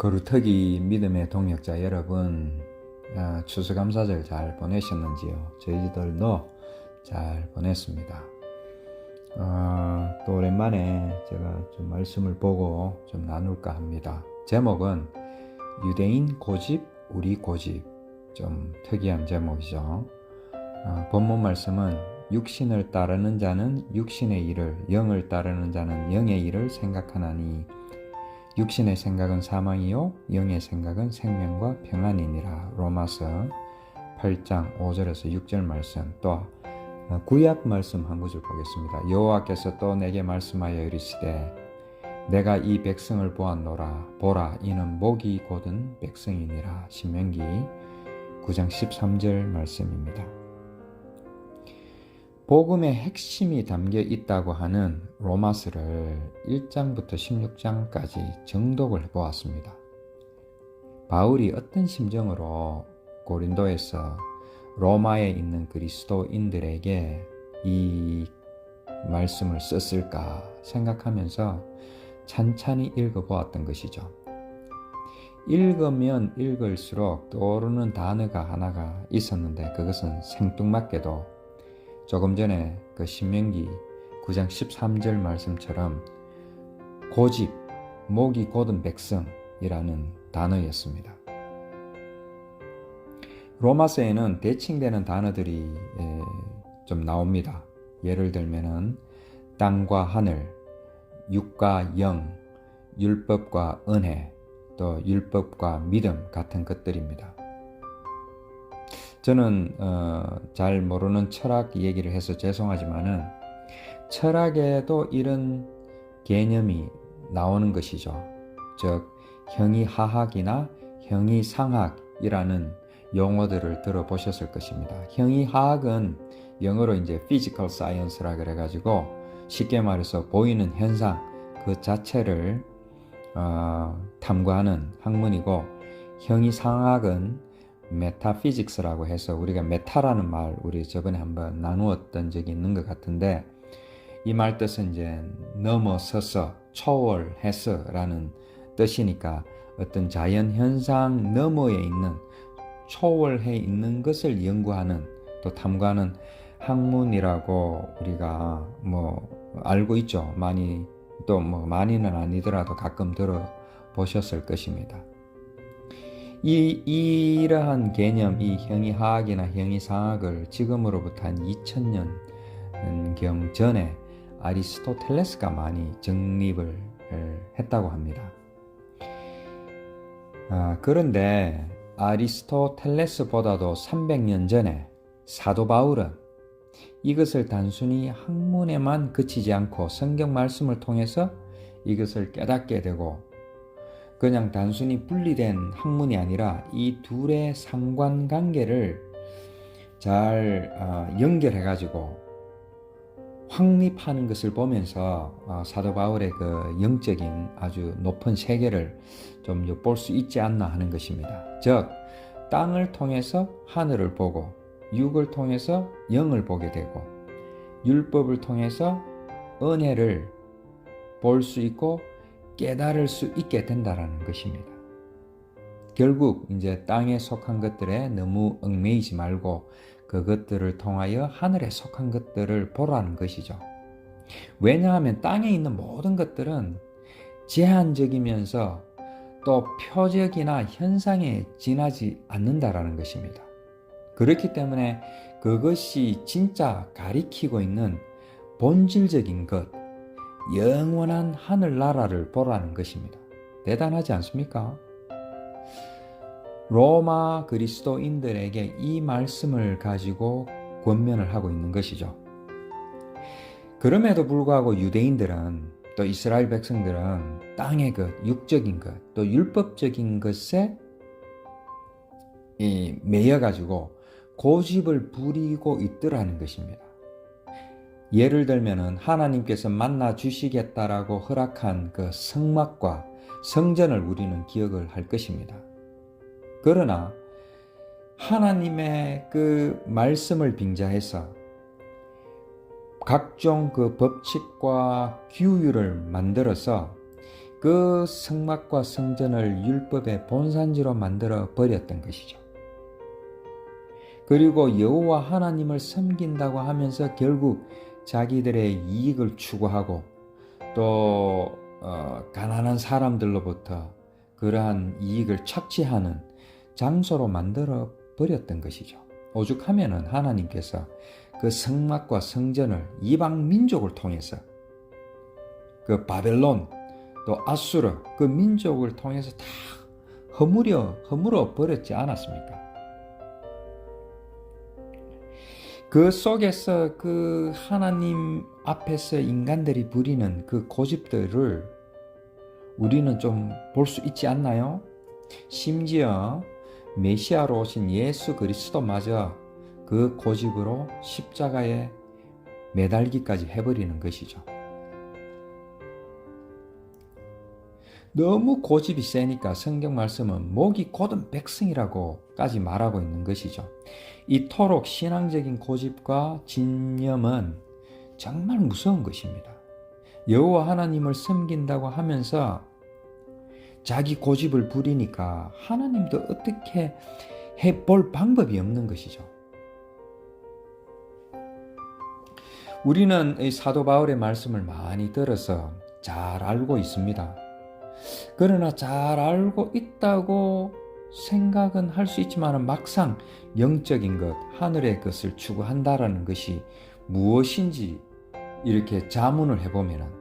거루터기 믿음의 동역자 여러분, 추수감사절 잘 보내셨는지요? 저희들도 잘 보냈습니다. 또 오랜만에 제가 좀 말씀을 보고 좀 나눌까 합니다. 제목은 유대인 고집, 우리 고집. 좀 특이한 제목이죠. 본문 말씀은 육신을 따르는 자는 육신의 일을, 영을 따르는 자는 영의 일을 생각하나니 육신의 생각은 사망이요 영의 생각은 생명과 평안이니라. 로마서 8장 5절에서 6절 말씀. 또 구약 말씀 한 구절 보겠습니다. 여호와께서 또 내게 말씀하여 이르시되 내가 이 백성을 보았노라. 보라, 이는 목이 곧은 백성이니라. 신명기 9장 13절 말씀입니다. 복음의 핵심이 담겨 있다고 하는 로마서를 1장부터 16장까지 정독을 해보았습니다. 바울이 어떤 심정으로 고린도에서 로마에 있는 그리스도인들에게 이 말씀을 썼을까 생각하면서 찬찬히 읽어보았던 것이죠. 읽으면 읽을수록 떠오르는 단어가 하나가 있었는데 그것은 생뚱맞게도 조금 전에 그 신명기 9장 13절 말씀처럼 고집, 목이 곧은 백성이라는 단어였습니다. 로마서에는 대칭되는 단어들이 좀 나옵니다. 예를 들면은 땅과 하늘, 육과 영, 율법과 은혜, 또 율법과 믿음 같은 것들입니다. 저는 잘 모르는 철학 얘기를 해서 죄송하지만은 철학에도 이런 개념이 나오는 것이죠. 즉 형이하학이나 형이상학이라는 용어들을 들어보셨을 것입니다. 형이하학은 영어로 이제 physical science라 그래가지고 쉽게 말해서 보이는 현상 그 자체를 탐구하는 학문이고, 형이상학은 메타피직스라고 해서 우리가 메타라는 말 우리 저번에 한번 나누었던 적이 있는 것 같은데, 이 말 뜻은 이제 넘어서서 초월해서 라는 뜻이니까 어떤 자연 현상 너머에 있는, 초월해 있는 것을 연구하는 또 탐구하는 학문이라고 우리가 알고 있죠. 많이 또 많이는 아니더라도 가끔 들어보셨을 것입니다. 이러한 개념, 이 형이하학이나 형이상학을 지금으로부터 한 2000년경 전에 아리스토텔레스가 많이 정립을 했다고 합니다. 그런데 아리스토텔레스보다도 300년 전에 사도 바울은 이것을 단순히 학문에만 그치지 않고 성경 말씀을 통해서 이것을 깨닫게 되고, 그냥 단순히 분리된 학문이 아니라 이 둘의 상관관계를 잘 연결해가지고 확립하는 것을 보면서 사도 바울의 그 영적인 아주 높은 세계를 좀 엿볼 수 있지 않나 하는 것입니다. 즉, 땅을 통해서 하늘을 보고, 육을 통해서 영을 보게 되고, 율법을 통해서 은혜를 볼 수 있고 깨달을 수 있게 된다라는 것입니다. 결국 이제 땅에 속한 것들에 너무 얽매이지 말고 그것들을 통하여 하늘에 속한 것들을 보라는 것이죠. 왜냐하면 땅에 있는 모든 것들은 제한적이면서 또 표적이나 현상에 지나지 않는다라는 것입니다. 그렇기 때문에 그것이 진짜 가리키고 있는 본질적인 것, 영원한 하늘나라를 보라는 것입니다. 대단하지 않습니까? 로마 그리스도인들에게 이 말씀을 가지고 권면을 하고 있는 것이죠. 그럼에도 불구하고 유대인들은, 또 이스라엘 백성들은 땅의 것, 육적인 것, 또 율법적인 것에 매여가지고 고집을 부리고 있더라는 것입니다. 예를 들면은 하나님께서 만나 주시겠다라고 허락한 그 성막과 성전을 우리는 기억을 할 것입니다. 그러나 하나님의 그 말씀을 빙자해서 각종 그 법칙과 규율을 만들어서 그 성막과 성전을 율법의 본산지로 만들어 버렸던 것이죠. 그리고 여호와 하나님을 섬긴다고 하면서 결국 자기들의 이익을 추구하고 또 가난한 사람들로부터 그러한 이익을 착취하는 장소로 만들어 버렸던 것이죠. 오죽하면은 하나님께서 그 성막과 성전을 이방 민족을 통해서 그 바벨론 또 아수르 그 민족을 통해서 다 허물어 버렸지 않았습니까? 그 속에서 그 하나님 앞에서 인간들이 부리는 그 고집들을 우리는 좀 볼 수 있지 않나요? 심지어 메시아로 오신 예수 그리스도마저 그 고집으로 십자가에 매달기까지 해버리는 것이죠. 너무 고집이 세니까 성경 말씀은 목이 곧은 백성이라고까지 말하고 있는 것이죠. 이토록 신앙적인 고집과 진념은 정말 무서운 것입니다. 여호와 하나님을 섬긴다고 하면서 자기 고집을 부리니까 하나님도 어떻게 해볼 방법이 없는 것이죠. 우리는 이 사도 바울의 말씀을 많이 들어서 잘 알고 있습니다. 그러나 잘 알고 있다고 생각은 할 수 있지만 막상 영적인 것, 하늘의 것을 추구한다라는 것이 무엇인지 이렇게 자문을 해보면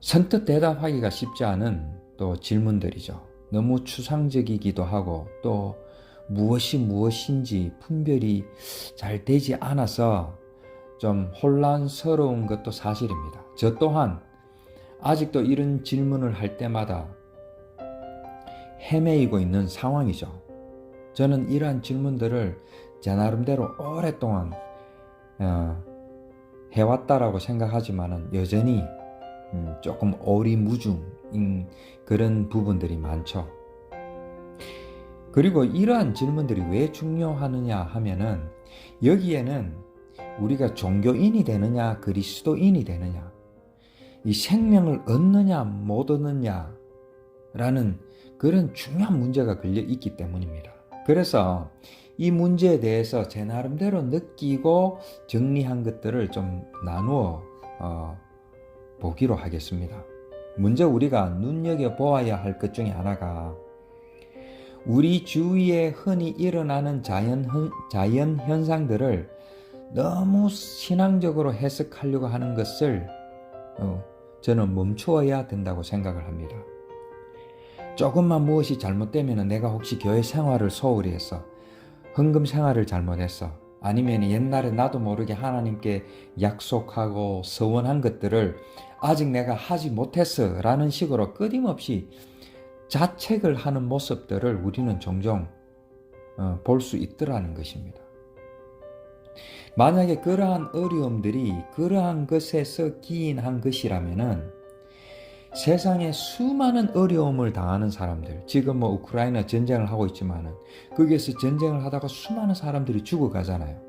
선뜻 대답하기가 쉽지 않은 또 질문들이죠. 너무 추상적이기도 하고 또 무엇이 무엇인지 분별이 잘 되지 않아서 좀 혼란스러운 것도 사실입니다. 저 또한 아직도 이런 질문을 할 때마다 헤매이고 있는 상황이죠. 저는 이러한 질문들을 제 나름대로 오랫동안 해왔다라고 생각하지만 여전히 조금 오리무중인 그런 부분들이 많죠. 그리고 이러한 질문들이 왜 중요하느냐 하면은 여기에는 우리가 종교인이 되느냐 그리스도인이 되느냐 이 생명을 얻느냐 못 얻느냐라는 그런 중요한 문제가 걸려 있기 때문입니다. 그래서 이 문제에 대해서 제 나름대로 느끼고 정리한 것들을 좀 나누어 보기로 하겠습니다. 먼저 우리가 눈여겨보아야 할 것 중에 하나가 우리 주위에 흔히 일어나는 자연 현상들을 너무 신앙적으로 해석하려고 하는 것을 저는 멈추어야 된다고 생각을 합니다. 조금만 무엇이 잘못되면 내가 혹시 교회 생활을 소홀히 했어, 헌금 생활을 잘못했어, 아니면 옛날에 나도 모르게 하나님께 약속하고 서원한 것들을 아직 내가 하지 못했어 라는 식으로 끊임없이 자책을 하는 모습들을 우리는 종종 볼 수 있더라는 것입니다. 만약에 그러한 어려움들이 그러한 것에서 기인한 것이라면은 세상에 수많은 어려움을 당하는 사람들, 지금 우크라이나 전쟁을 하고 있지만은 거기에서 전쟁을 하다가 수많은 사람들이 죽어가잖아요.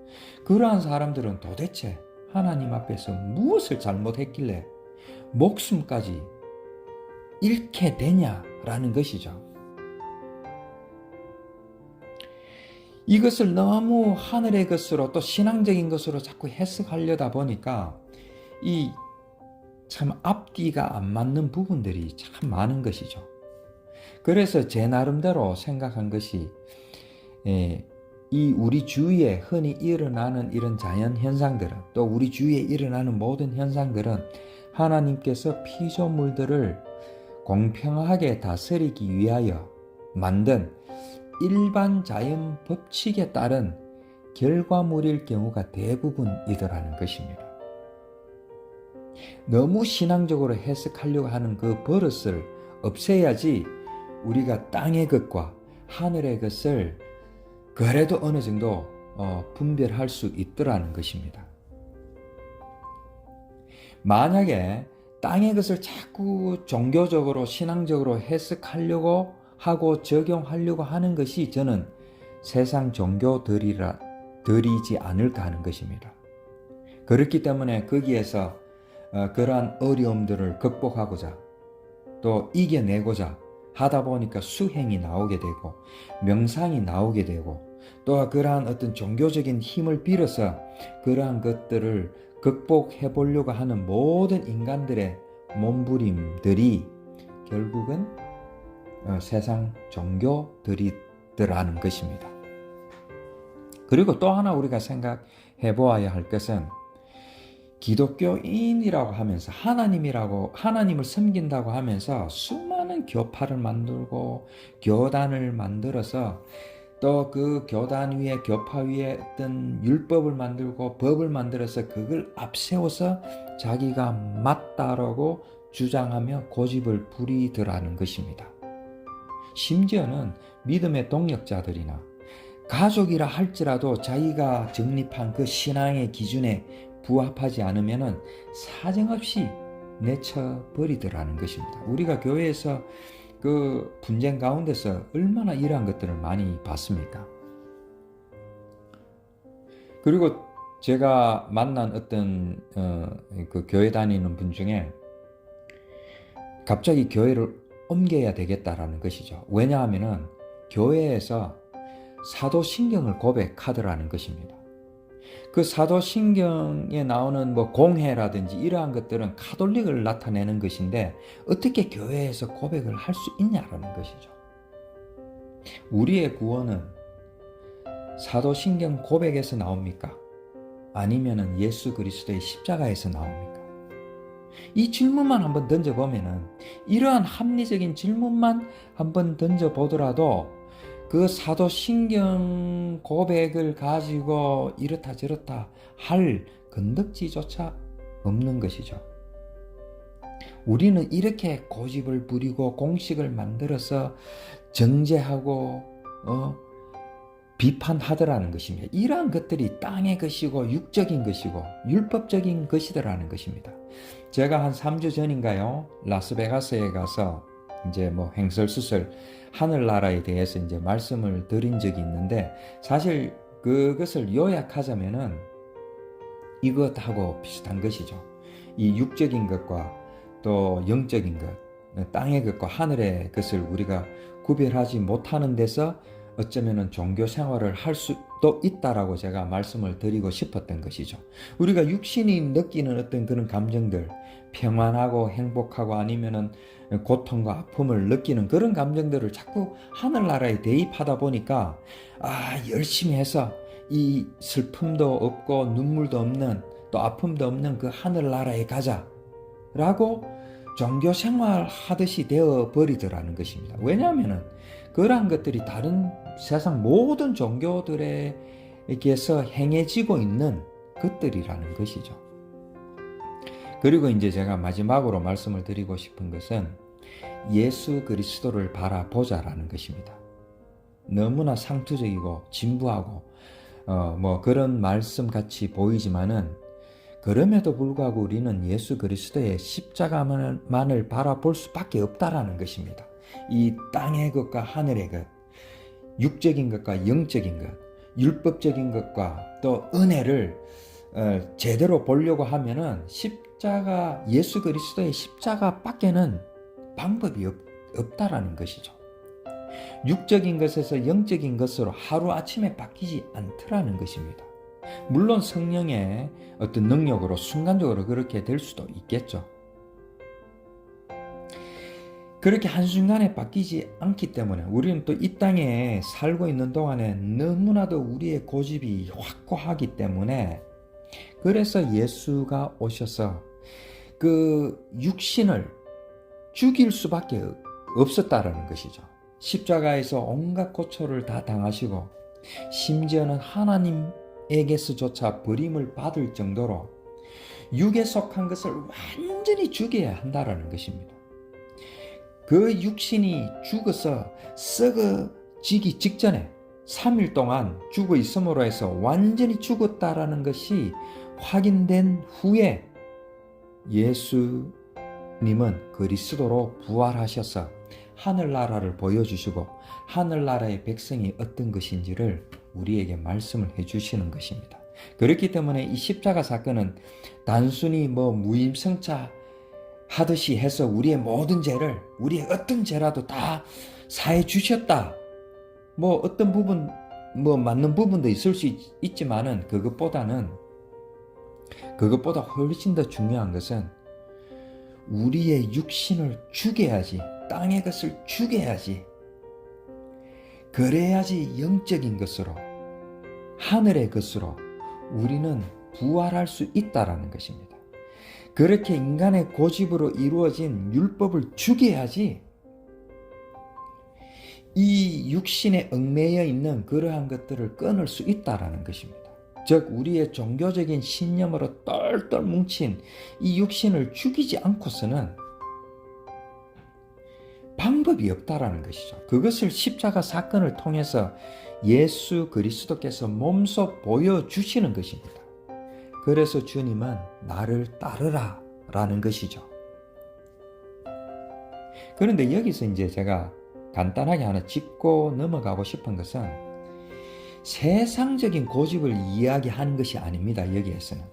그러한 사람들은 도대체 하나님 앞에서 무엇을 잘못했길래 목숨까지 잃게 되냐라는 것이죠. 이것을 너무 하늘의 것으로 또 신앙적인 것으로 자꾸 해석하려다 보니까 이 참 앞뒤가 안 맞는 부분들이 참 많은 것이죠. 그래서 제 나름대로 생각한 것이 이 우리 주위에 흔히 일어나는 이런 자연 현상들은 또 우리 주위에 일어나는 모든 현상들은 하나님께서 피조물들을 공평하게 다스리기 위하여 만든 일반 자연 법칙에 따른 결과물일 경우가 대부분이더라는 것입니다. 너무 신앙적으로 해석하려고 하는 그 버릇을 없애야지 우리가 땅의 것과 하늘의 것을 그래도 어느 정도 분별할 수 있더라는 것입니다. 만약에 땅의 것을 자꾸 종교적으로 신앙적으로 해석하려고 하고 적용하려고 하는 것이 저는 세상 종교들이지 않을까 하는 것입니다. 그렇기 때문에 거기에서 그러한 어려움들을 극복하고자 또 이겨내고자 하다 보니까 수행이 나오게 되고 명상이 나오게 되고 또 그러한 어떤 종교적인 힘을 빌어서 그러한 것들을 극복해 보려고 하는 모든 인간들의 몸부림들이 결국은 세상 종교들이더라는 것입니다. 그리고 또 하나 우리가 생각해 보아야 할 것은 기독교인이라고 하면서 하나님을 섬긴다고 하면서 수많은 교파를 만들고 교단을 만들어서 또 그 교단 위에 교파 위에 어떤 율법을 만들고 법을 만들어서 그걸 앞세워서 자기가 맞다라고 주장하며 고집을 부리더라는 것입니다. 심지어는 믿음의 동력자들이나 가족이라 할지라도 자기가 정립한 그 신앙의 기준에 부합하지 않으면 사정없이 내쳐버리더라는 것입니다. 우리가 교회에서 그 분쟁 가운데서 얼마나 이러한 것들을 많이 봤습니까? 그리고 제가 만난 어떤 그 교회 다니는 분 중에 갑자기 교회를 옮겨야 되겠다라는 것이죠. 왜냐하면은 교회에서 사도신경을 고백하더라는 것입니다. 그 사도신경에 나오는 뭐 공회라든지 이러한 것들은 카톨릭을 나타내는 것인데 어떻게 교회에서 고백을 할 수 있냐라는 것이죠. 우리의 구원은 사도신경 고백에서 나옵니까? 아니면은 예수 그리스도의 십자가에서 나옵니까? 이 질문만 한번 던져보면은 이러한 합리적인 질문만 한번 던져보더라도 그 사도신경 고백을 가지고 이렇다 저렇다 할 건덕지조차 없는 것이죠. 우리는 이렇게 고집을 부리고 공식을 만들어서 정죄하고 비판하더라는 것입니다. 이러한 것들이 땅의 것이고 육적인 것이고 율법적인 것이더라는 것입니다. 제가 한 3주 전인가요? 라스베가스에 가서 이제 뭐 횡설수설 하늘나라에 대해서 이제 말씀을 드린 적이 있는데 사실 그것을 요약하자면은 이것하고 비슷한 것이죠. 이 육적인 것과 또 영적인 것, 땅의 것과 하늘의 것을 우리가 구별하지 못하는 데서 어쩌면은 종교 생활을 할 수도 있다라고 제가 말씀을 드리고 싶었던 것이죠. 우리가 육신이 느끼는 어떤 그런 감정들, 평안하고 행복하고 아니면은 고통과 아픔을 느끼는 그런 감정들을 자꾸 하늘나라에 대입하다 보니까 열심히 해서 이 슬픔도 없고 눈물도 없는 또 아픔도 없는 그 하늘나라에 가자라고 종교 생활 하듯이 되어 버리더라는 것입니다. 왜냐하면은 그러한 것들이 다른 세상 모든 종교들에게서 행해지고 있는 것들이라는 것이죠. 그리고 이제 제가 마지막으로 말씀을 드리고 싶은 것은 예수 그리스도를 바라보자라는 것입니다. 너무나 상투적이고 진부하고 뭐 그런 말씀 같이 보이지만은 그럼에도 불구하고 우리는 예수 그리스도의 십자가만을 바라볼 수밖에 없다라는 것입니다. 이 땅의 것과 하늘의 것, 육적인 것과 영적인 것, 율법적인 것과 또 은혜를 제대로 보려고 하면은 예수 그리스도의 십자가밖에는 방법이 없다라는 것이죠. 육적인 것에서 영적인 것으로 하루아침에 바뀌지 않더라는 것입니다. 물론 성령의 어떤 능력으로 순간적으로 그렇게 될 수도 있겠죠. 그렇게 한순간에 바뀌지 않기 때문에 우리는 또 이 땅에 살고 있는 동안에 너무나도 우리의 고집이 확고하기 때문에 그래서 예수가 오셔서 그 육신을 죽일 수밖에 없었다라는 것이죠. 십자가에서 온갖 고초를 다 당하시고 심지어는 하나님에게서조차 버림을 받을 정도로 육에 속한 것을 완전히 죽여야 한다라는 것입니다. 그 육신이 죽어서 썩어지기 직전에 3일 동안 죽어 있음으로 해서 완전히 죽었다라는 것이 확인된 후에 예수님은 그리스도로 부활하셔서 하늘나라를 보여주시고 하늘나라의 백성이 어떤 것인지를 우리에게 말씀을 해주시는 것입니다. 그렇기 때문에 이 십자가 사건은 단순히 무임승차 하듯이 해서 우리의 모든 죄를, 우리의 어떤 죄라도 다 사해 주셨다. 뭐 어떤 부분, 뭐 맞는 부분도 있을 수 있지만은 그것보다 훨씬 더 중요한 것은 우리의 육신을 죽여야지, 땅의 것을 죽여야지, 그래야지 영적인 것으로, 하늘의 것으로 우리는 부활할 수 있다라는 것입니다. 그렇게 인간의 고집으로 이루어진 율법을 죽여야지 이 육신에 얽매여 있는 그러한 것들을 끊을 수 있다라는 것입니다. 즉 우리의 종교적인 신념으로 똘똘 뭉친 이 육신을 죽이지 않고서는 방법이 없다라는 것이죠. 그것을 십자가 사건을 통해서 예수 그리스도께서 몸소 보여주시는 것입니다. 그래서 주님은 나를 따르라 라는 것이죠. 그런데 여기서 이제 제가 간단하게 하나 짚고 넘어가고 싶은 것은 세상적인 고집을 이야기하는 것이 아닙니다. 여기에서는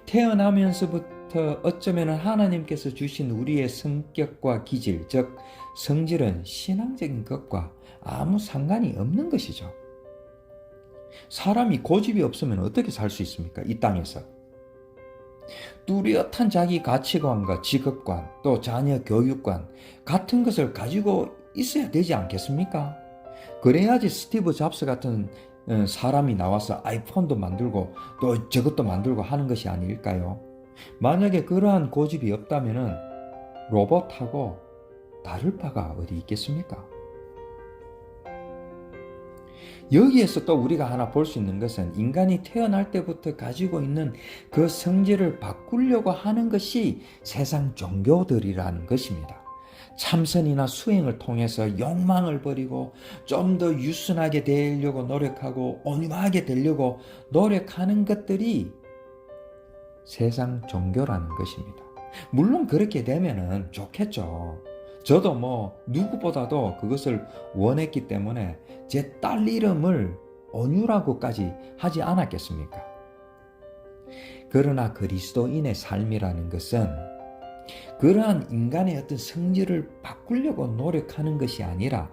태어나면서부터 어쩌면 하나님께서 주신 우리의 성격과 기질, 즉 성질은 신앙적인 것과 아무 상관이 없는 것이죠. 사람이 고집이 없으면 어떻게 살 수 있습니까? 이 땅에서. 뚜렷한 자기 가치관과 직업관, 또 자녀 교육관 같은 것을 가지고 있어야 되지 않겠습니까? 그래야지 스티브 잡스 같은 사람이 나와서 아이폰도 만들고 또 저것도 만들고 하는 것이 아닐까요? 만약에 그러한 고집이 없다면 로봇하고 다를 바가 어디 있겠습니까? 여기에서 또 우리가 하나 볼 수 있는 것은 인간이 태어날 때부터 가지고 있는 그 성질을 바꾸려고 하는 것이 세상 종교들이라는 것입니다. 참선이나 수행을 통해서 욕망을 버리고 좀 더 유순하게 되려고 노력하고 온유하게 되려고 노력하는 것들이 세상 종교라는 것입니다. 물론 그렇게 되면은 좋겠죠. 저도 뭐 누구보다도 그것을 원했기 때문에 제 딸 이름을 온유라고까지 하지 않았겠습니까? 그러나 그리스도인의 삶이라는 것은 그러한 인간의 어떤 성질을 바꾸려고 노력하는 것이 아니라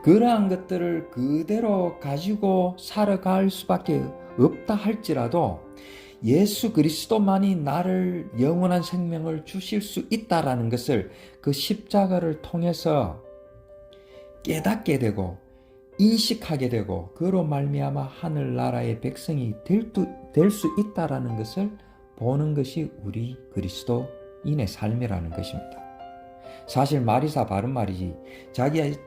그러한 것들을 그대로 가지고 살아갈 수밖에 없다 할지라도 예수 그리스도만이 나를 영원한 생명을 주실 수 있다라는 것을 그 십자가를 통해서 깨닫게 되고 인식하게 되고 그로 말미암아 하늘나라의 백성이 될 수 있다라는 것을 보는 것이 우리 그리스도인의 삶이라는 것입니다. 사실 말이사 바른 말이지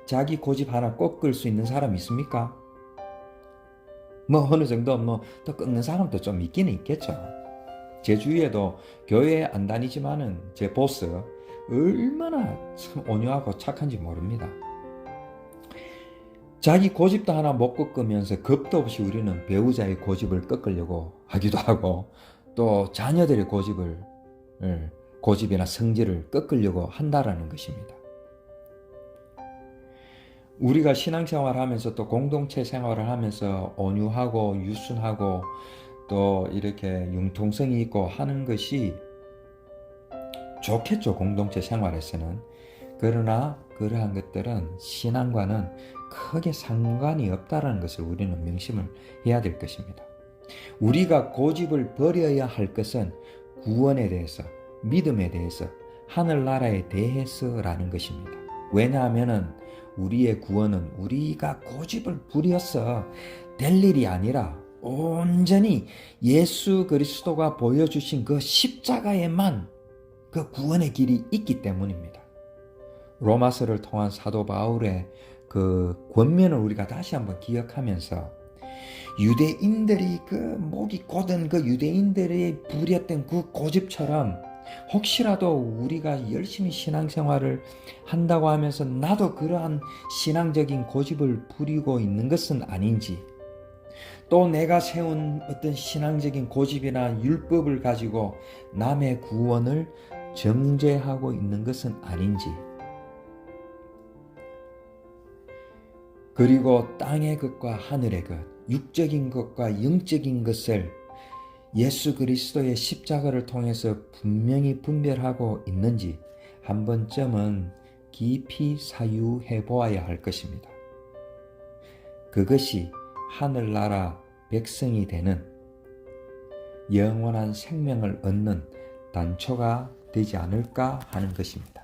자기 고집 하나 꺾을 수 있는 사람 있습니까? 뭐 어느 정도 또 꺾는 사람도 좀 있기는 있겠죠. 제 주위에도 교회에 안 다니지만은 제 보스 얼마나 참 온유하고 착한지 모릅니다. 자기 고집도 하나 못 꺾으면서 겁도 없이 우리는 배우자의 고집을 꺾으려고 하기도 하고 또 자녀들의 고집이나 성질을 꺾으려고 한다라는 것입니다. 우리가 신앙생활을 하면서 또 공동체 생활을 하면서 온유하고 유순하고 또 이렇게 융통성이 있고 하는 것이 좋겠죠. 공동체 생활에서는. 그러나 그러한 것들은 신앙과는 크게 상관이 없다는 것을 우리는 명심을 해야 될 것입니다. 우리가 고집을 버려야 할 것은 구원에 대해서, 믿음에 대해서, 하늘나라에 대해서라는 것입니다. 왜냐하면 우리의 구원은 우리가 고집을 부려서 될 일이 아니라 온전히 예수 그리스도가 보여주신 그 십자가에만 그 구원의 길이 있기 때문입니다. 로마서를 통한 사도 바울의 그 권면을 우리가 다시 한번 기억하면서 유대인들이 그 목이 곧은 그 유대인들이 부렸던 그 고집처럼 혹시라도 우리가 열심히 신앙생활을 한다고 하면서 나도 그러한 신앙적인 고집을 부리고 있는 것은 아닌지, 또 내가 세운 어떤 신앙적인 고집이나 율법을 가지고 남의 구원을 정죄하고 있는 것은 아닌지, 그리고 땅의 것과 하늘의 것, 육적인 것과 영적인 것을 예수 그리스도의 십자가를 통해서 분명히 분별하고 있는지 한 번쯤은 깊이 사유해 보아야 할 것입니다. 그것이 하늘나라 백성이 되는 영원한 생명을 얻는 단초가 되지 않을까 하는 것입니다.